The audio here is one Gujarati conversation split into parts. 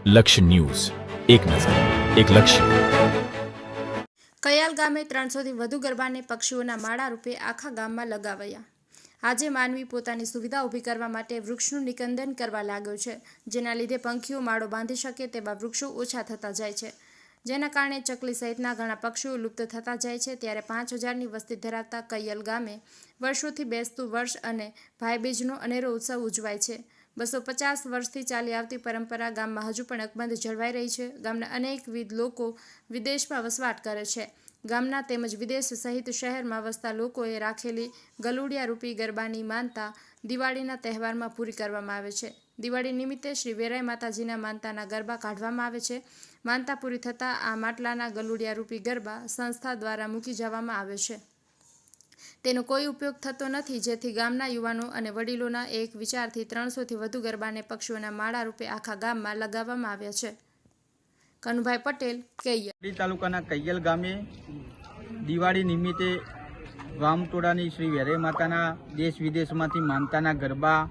લક્ષ્ય ન્યૂઝ, એક નજર, એક લક્ષ્ય. કયાલ ગામે 300થી વધુ ગરબાને પક્ષીઓના માળા રૂપે આખા ગામમાં લગાવાયા. આજે માનવી પોતાની સુવિધા ઊભી કરવા માટે વૃક્ષનું નિકંદન કરવા લાગ્યો છે, જેના લીધે પંખીઓ માળો બાંધી શકે તેવા વૃક્ષો ઓછા થતા જાય છે, જેના કારણે ચકલી સહિતના ઘણા પક્ષીઓ લુપ્ત થતા જાય છે. ત્યારે 5000ની વસ્તી ધરાવતા કયાલ ગામે વર્ષોથી બેસતું વર્ષ અને ભાઈબીજનો અનેરો ઉત્સવ ઉજવાય છે. 250 વર્ષથી ચાલી આવતી પરંપરા ગામમાં હજુ પણ અકબંધ જળવાઈ રહી છે. ગામના અનેકવિધ લોકો વિદેશમાં વસવાટ કરે છે. ગામના તેમજ વિદેશ સહિત શહેરમાં વસતા લોકોએ રાખેલી ગલુડિયા રૂપી ગરબાની માનતા દિવાળીના તહેવારમાં પૂરી કરવામાં આવે છે. દિવાળી નિમિત્તે શ્રી વેરાઈ માતાજીના માનતાના ગરબા કાઢવામાં આવે છે. માનતા પૂરી થતાં આ માટલાના ગલુડિયા રૂપી ગરબા સંસ્થા દ્વારા મૂકી જવામાં આવે છે. તેનો કોઈ ઉપયોગ થતો નથી, જેથી ગામના યુવાનો અને વડીલોના એક વિચારથી 300થી વધુ ગરબાને પક્ષીઓના માળા રૂપે આખા ગામમાં લગાવવામાં આવ્યા છે. કનુભાઈ પટેલ, કૈયલ તાલુકાના કૈયલ ગામે દિવાળી નિમિત્તે વામટોળાની શ્રી વેરાઈ માતાના દેશ વિદેશમાંથી માનતાના ગરબા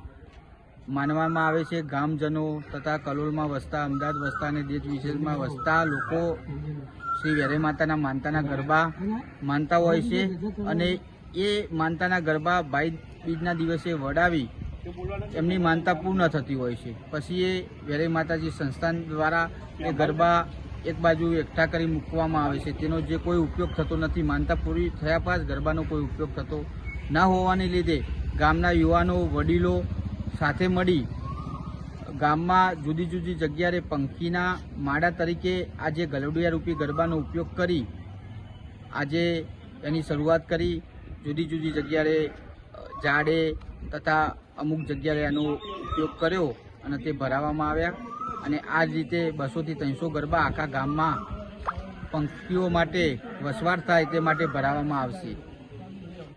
માનવામાં આવે છે. ગામજનો તથા કલોલમાં વસતા, અમદાવાદ વસતા અને દેશ વિદેશમાં વસતા લોકો શ્રી વેરાઈ માતાના માનતાના ગરબા માનતા હોય છે અને એ માનતાના ગરબા ભાઈ બીજના દિવસે વડાવી એમની માનતા પૂર્ણ થતી હોય છે. પછી એ વેરાઈ માતાજી સંસ્થાન દ્વારા એ ગરબા એક બાજુ એકઠા કરી મૂકવામાં આવે છે. તેનો જે કોઈ ઉપયોગ થતો નથી. માનતા પૂરી થયા બાદ ગરબાનો કોઈ ઉપયોગ થતો ના હોવાને લીધે ગામના યુવાનો વડીલો સાથે મળી ગામમાં જુદી જુદી જગ્યાએ પંખીના માળા તરીકે આજે ગલુડિયા રૂપી ગરબાનો ઉપયોગ કરી આજે એની શરૂઆત કરી. જુદી જુદી જગ્યાએ ઝાડે તથા અમુક જગ્યાએ એનો ઉપયોગ કર્યો અને તે ભરાવવામાં આવ્યા અને આ જ રીતે 200થી 300 ગરબા આખા ગામમાં પંખીઓ માટે વસવાટ થાય તે માટે ભરાવવામાં આવશે.